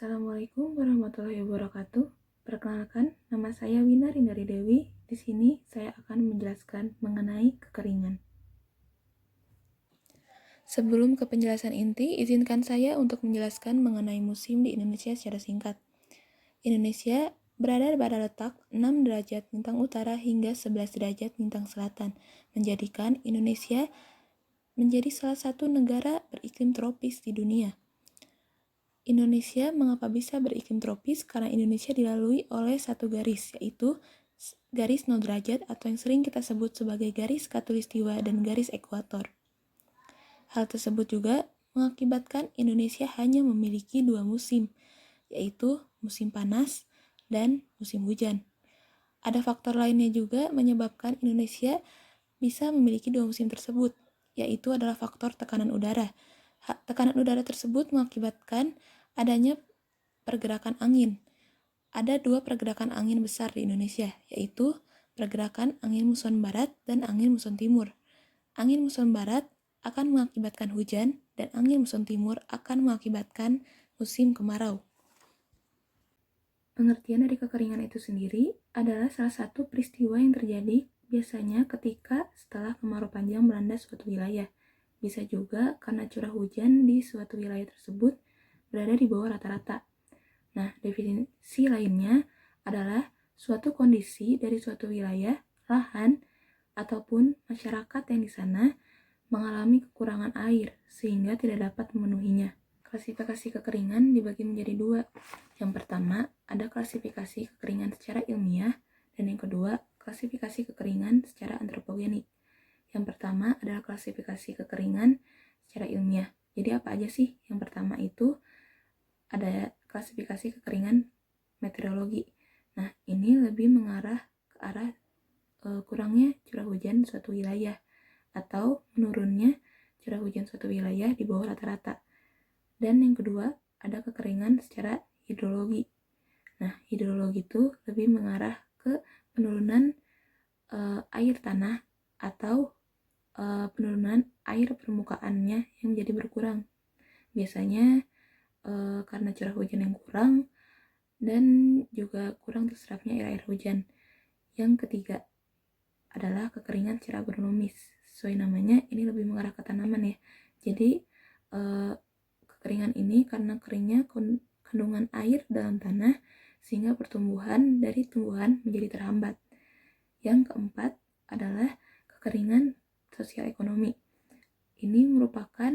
Assalamualaikum warahmatullahi wabarakatuh. Perkenalkan, nama saya Wina Rindari Dewi. Di sini saya akan menjelaskan mengenai kekeringan. Sebelum ke penjelasan inti, izinkan saya untuk menjelaskan mengenai musim di Indonesia secara singkat. Indonesia berada pada letak 6 derajat lintang utara hingga 11 derajat lintang selatan, menjadikan Indonesia menjadi salah satu negara beriklim tropis di dunia. Indonesia mengapa bisa beriklim tropis? Karena Indonesia dilalui oleh satu garis, yaitu garis 0 derajat atau yang sering kita sebut sebagai garis khatulistiwa dan garis ekuator. Hal tersebut juga mengakibatkan Indonesia hanya memiliki 2 musim, yaitu musim panas dan musim hujan. Ada faktor lainnya juga menyebabkan Indonesia bisa memiliki 2 musim tersebut, yaitu adalah faktor tekanan udara. Tekanan udara tersebut mengakibatkan adanya pergerakan angin. Ada 2 pergerakan angin besar di Indonesia, yaitu pergerakan angin muson barat dan angin muson timur. Angin muson barat akan mengakibatkan hujan dan angin muson timur akan mengakibatkan musim kemarau. Pengertian dari kekeringan itu sendiri adalah salah satu peristiwa yang terjadi biasanya ketika setelah kemarau panjang melanda suatu wilayah. Bisa juga karena curah hujan di suatu wilayah tersebut berada di bawah rata-rata. Nah, definisi lainnya adalah suatu kondisi dari suatu wilayah, lahan, ataupun masyarakat yang di sana mengalami kekurangan air sehingga tidak dapat memenuhinya. Klasifikasi kekeringan dibagi menjadi 2. Yang pertama, ada klasifikasi kekeringan secara ilmiah, dan yang kedua, klasifikasi kekeringan secara antropogenik. Yang pertama adalah klasifikasi kekeringan secara ilmiah. Jadi apa aja sih? Yang pertama itu ada klasifikasi kekeringan meteorologi. Nah, ini lebih mengarah ke arah kurangnya curah hujan suatu wilayah atau menurunnya curah hujan suatu wilayah di bawah rata-rata. Dan yang kedua, ada kekeringan secara hidrologi. Nah, hidrologi itu lebih mengarah ke penurunan air tanah atau penurunan air permukaannya yang menjadi berkurang. Biasanya karena curah hujan yang kurang dan juga kurang terserapnya air hujan. Yang ketiga adalah kekeringan secara agronomis. Sesuai namanya, ini lebih mengarah ke tanaman ya. Jadi kekeringan ini karena keringnya kandungan air dalam tanah sehingga pertumbuhan dari tumbuhan menjadi terhambat. Yang keempat adalah kekeringan sosial ekonomi. Ini merupakan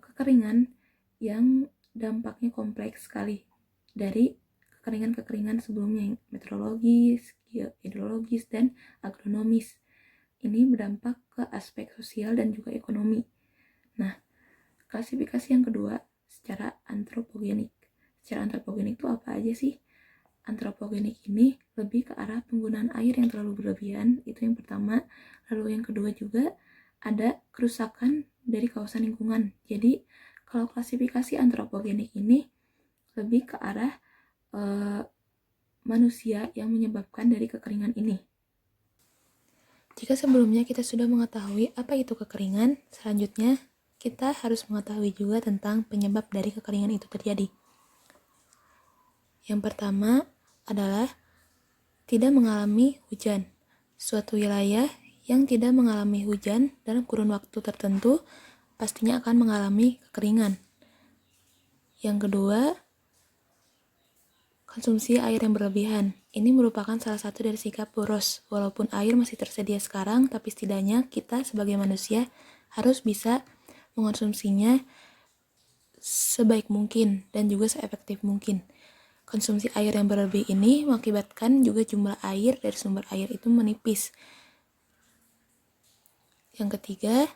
kekeringan yang dampaknya kompleks sekali dari kekeringan-kekeringan sebelumnya, meteorologis, hidrologis, dan agronomis. Ini berdampak ke aspek sosial dan juga ekonomi. Nah, klasifikasi yang kedua secara antropogenik. Secara antropogenik itu apa aja sih? Antropogenik ini lebih ke arah penggunaan air yang terlalu berlebihan, itu yang pertama. Lalu yang kedua juga ada kerusakan dari kawasan lingkungan. Jadi kalau klasifikasi antropogenik ini lebih ke arah manusia yang menyebabkan dari kekeringan ini. Jika sebelumnya kita sudah mengetahui apa itu kekeringan, selanjutnya kita harus mengetahui juga tentang penyebab dari kekeringan itu terjadi. Yang pertama adalah tidak mengalami hujan. Suatu wilayah yang tidak mengalami hujan dalam kurun waktu tertentu pastinya akan mengalami kekeringan. Yang kedua, konsumsi air yang berlebihan. Ini merupakan salah satu dari sikap boros. Walaupun air masih tersedia sekarang, tapi setidaknya kita sebagai manusia harus bisa mengonsumsinya sebaik mungkin dan juga seefektif mungkin. Konsumsi air yang berlebih ini mengakibatkan juga jumlah air dari sumber air itu menipis. Yang ketiga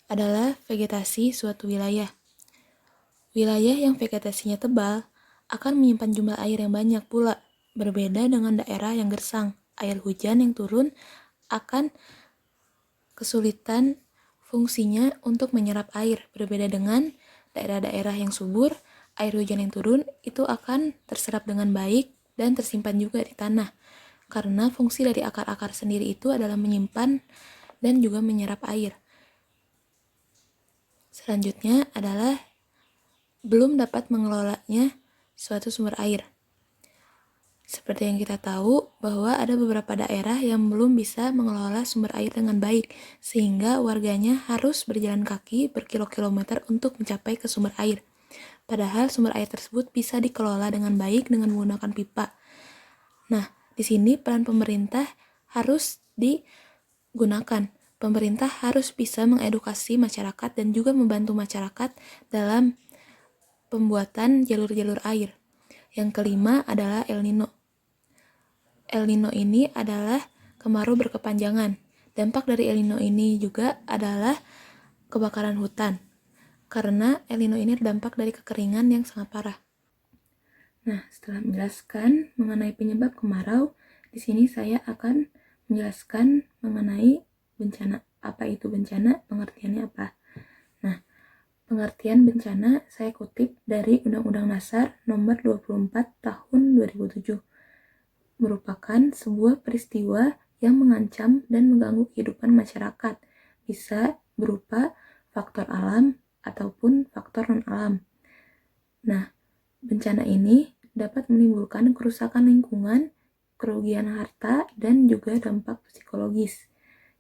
adalah vegetasi suatu wilayah. Wilayah yang vegetasinya tebal akan menyimpan jumlah air yang banyak pula. Berbeda dengan daerah yang gersang, air hujan yang turun akan kesulitan fungsinya untuk menyerap air. Berbeda dengan daerah-daerah yang subur, air hujan yang turun itu akan terserap dengan baik dan tersimpan juga di tanah. Karena fungsi dari akar-akar sendiri itu adalah menyimpan dan juga menyerap air. Selanjutnya adalah belum dapat mengelolanya suatu sumber air. Seperti yang kita tahu bahwa ada beberapa daerah yang belum bisa mengelola sumber air dengan baik, sehingga warganya harus berjalan kaki berkilo-kilometer untuk mencapai ke sumber air. Padahal sumber air tersebut bisa dikelola dengan baik dengan menggunakan pipa. Nah, di sini peran pemerintah harus digunakan. Pemerintah harus bisa mengedukasi masyarakat dan juga membantu masyarakat dalam pembuatan jalur-jalur air. Yang kelima adalah El Nino. El Nino ini adalah kemarau berkepanjangan. Dampak dari El Nino ini juga adalah kebakaran hutan. Karena El Nino ini terdampak dari kekeringan yang sangat parah. Nah, setelah menjelaskan mengenai penyebab kemarau, di sini saya akan menjelaskan mengenai bencana. Apa itu bencana? Pengertiannya apa? Nah, pengertian bencana saya kutip dari Undang-Undang Dasar Nomor 24 Tahun 2007. Merupakan sebuah peristiwa yang mengancam dan mengganggu kehidupan masyarakat, bisa berupa faktor alam ataupun faktor non-alam. Nah, bencana ini dapat menimbulkan kerusakan lingkungan, kerugian harta, dan juga dampak psikologis.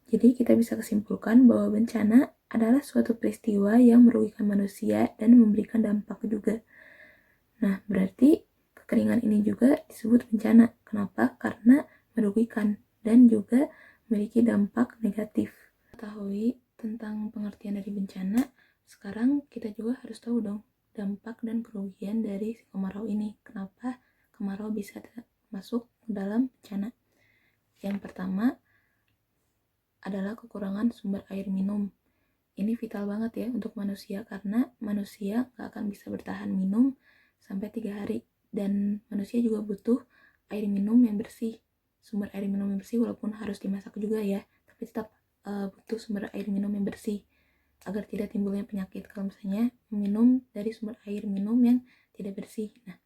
Jadi kita bisa kesimpulkan bahwa bencana adalah suatu peristiwa yang merugikan manusia dan memberikan dampak juga. Nah, berarti kekeringan ini juga disebut bencana. Kenapa? Karena merugikan dan juga memiliki dampak negatif. Ketahui tentang pengertian dari bencana, sekarang kita juga harus tahu dong dampak dan kerugian dari si kemarau ini. Kenapa kemarau bisa masuk dalam bencana? Yang pertama adalah kekurangan sumber air minum. Ini vital banget ya untuk manusia karena manusia gak akan bisa bertahan minum sampai 3 hari. Dan manusia juga butuh air minum yang bersih. Sumber air minum yang bersih walaupun harus dimasak juga ya, tapi tetap butuh sumber air minum yang bersih agar tidak timbulnya penyakit kalau misalnya minum dari sumber air minum yang tidak bersih. Nah,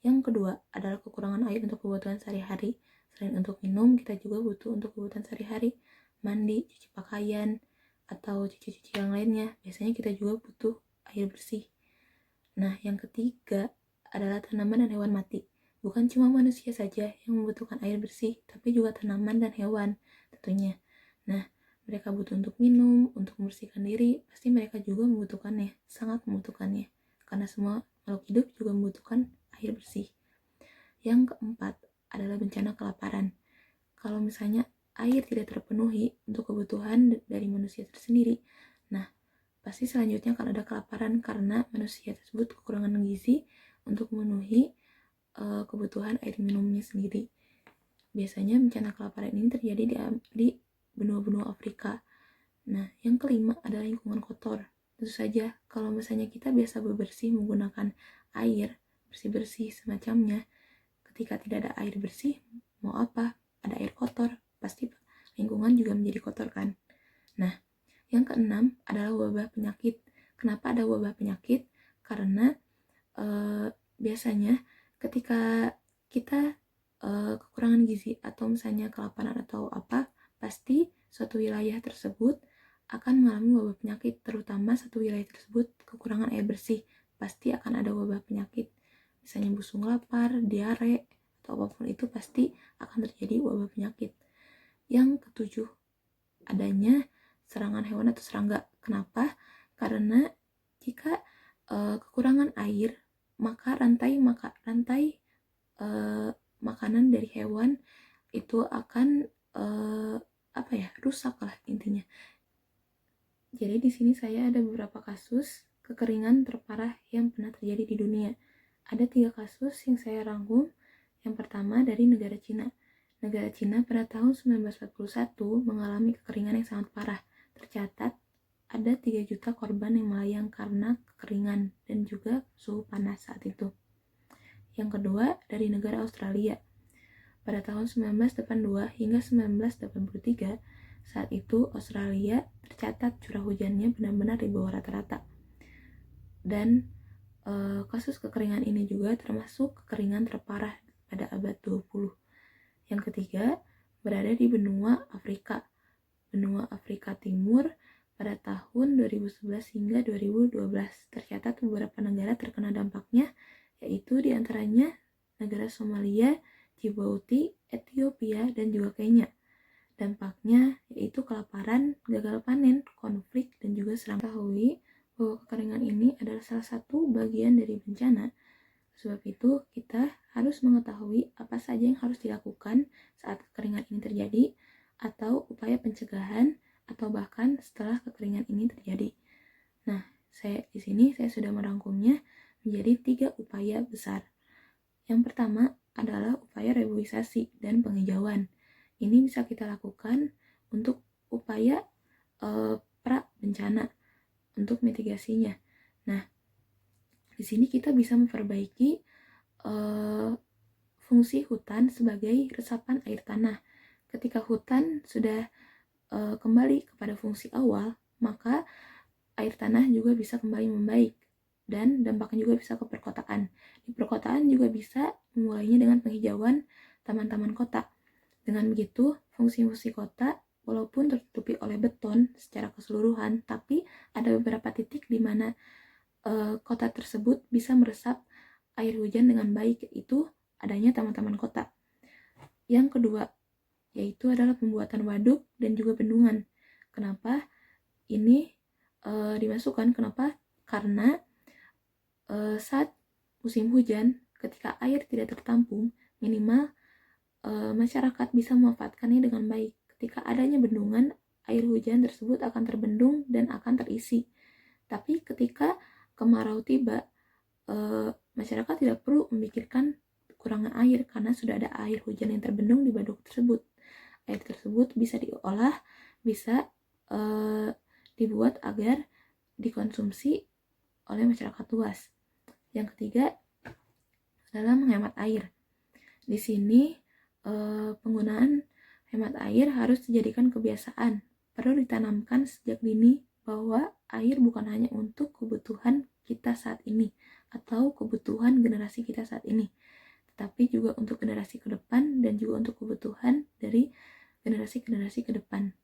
yang kedua adalah kekurangan air untuk kebutuhan sehari-hari. Selain untuk minum, kita juga butuh untuk kebutuhan sehari-hari, mandi, cuci pakaian, atau cuci-cuci yang lainnya. Biasanya kita juga butuh air bersih. Nah, yang ketiga adalah tanaman dan hewan mati. Bukan cuma manusia saja yang membutuhkan air bersih, tapi juga tanaman dan hewan tentunya. Nah, mereka butuh untuk minum, untuk membersihkan diri, pasti mereka juga membutuhkannya, sangat membutuhkannya. Karena semua makhluk hidup juga membutuhkan air bersih. Yang keempat adalah bencana kelaparan. Kalau misalnya air tidak terpenuhi untuk kebutuhan dari manusia tersendiri, nah pasti selanjutnya akan ada kelaparan karena manusia tersebut kekurangan gizi untuk memenuhi kebutuhan air minumnya sendiri. Biasanya bencana kelaparan ini terjadi di benua-benua Afrika. Nah, yang kelima adalah lingkungan kotor. Tentu saja, kalau misalnya kita biasa bebersih menggunakan air, bersih-bersih semacamnya, ketika tidak ada air bersih, mau apa? Ada air kotor, pasti lingkungan juga menjadi kotor kan? Nah, yang keenam adalah wabah penyakit. Kenapa ada wabah penyakit? Karena biasanya ketika kita kekurangan gizi atau misalnya kelaparan atau apa, pasti suatu wilayah tersebut akan mengalami wabah penyakit, terutama satu wilayah tersebut kekurangan air bersih, pasti akan ada wabah penyakit. Misalnya busung lapar, diare, atau apapun itu pasti akan terjadi wabah penyakit. Yang ketujuh, adanya serangan hewan atau serangga. Kenapa? Karena jika kekurangan air, maka rantai makanan dari hewan itu akan rusak lah intinya. Jadi di sini saya ada beberapa kasus kekeringan terparah yang pernah terjadi di dunia. Ada 3 kasus yang saya rangkum. Yang pertama dari negara Cina. Negara Cina pada tahun 1941 mengalami kekeringan yang sangat parah. Tercatat ada 3 juta korban yang melayang karena kekeringan dan juga suhu panas saat itu. Yang kedua dari negara Australia. Pada tahun 1982 hingga 1983, saat itu Australia tercatat curah hujannya benar-benar di bawah rata-rata. Dan kasus kekeringan ini juga termasuk kekeringan terparah pada abad 20. Yang ketiga, berada di benua Afrika. Benua Afrika Timur pada tahun tahun 2011 hingga 2012. Tercatat beberapa negara terkena dampaknya, yaitu diantaranya negara Somalia, Djibouti, Ethiopia, dan juga Kenya. Dampaknya yaitu kelaparan, gagal panen, konflik, dan juga serangan. Ketahui bahwa kekeringan ini adalah salah satu bagian dari bencana. Sebab itu, kita harus mengetahui apa saja yang harus dilakukan saat kekeringan ini terjadi, atau upaya pencegahan, atau bahkan setelah kekeringan ini terjadi. Nah, di sini saya sudah merangkumnya menjadi 3 upaya besar. Yang pertama adalah upaya reboisasi dan penghijauan. Ini bisa kita lakukan untuk upaya pra bencana, untuk mitigasinya. Nah, di sini kita bisa memperbaiki fungsi hutan sebagai resapan air tanah. Ketika hutan sudah kembali kepada fungsi awal, maka air tanah juga bisa kembali membaik dan dampaknya juga bisa ke perkotaan. Di perkotaan juga bisa memulainya dengan penghijauan taman-taman kota. Dengan begitu, fungsi-fungsi kota walaupun tertutupi oleh beton secara keseluruhan, tapi ada beberapa titik di mana kota tersebut bisa meresap air hujan dengan baik, yaitu adanya taman-taman kota. Yang kedua, yaitu adalah pembuatan waduk dan juga bendungan. Kenapa ini dimasukkan? Kenapa? Karena saat musim hujan, ketika air tidak tertampung, minimal masyarakat bisa memanfaatkannya dengan baik. Ketika adanya bendungan, air hujan tersebut akan terbendung dan akan terisi. Tapi ketika kemarau tiba, masyarakat tidak perlu memikirkan kurangnya air karena sudah ada air hujan yang terbendung di waduk tersebut. Air tersebut bisa diolah, bisa dibuat agar dikonsumsi oleh masyarakat luas. Yang ketiga adalah menghemat air. Di sini penggunaan hemat air harus dijadikan kebiasaan. Perlu ditanamkan sejak dini bahwa air bukan hanya untuk kebutuhan kita saat ini atau kebutuhan generasi kita saat ini, tetapi juga untuk generasi ke depan dan juga untuk kebutuhan dari generasi-generasi ke depan.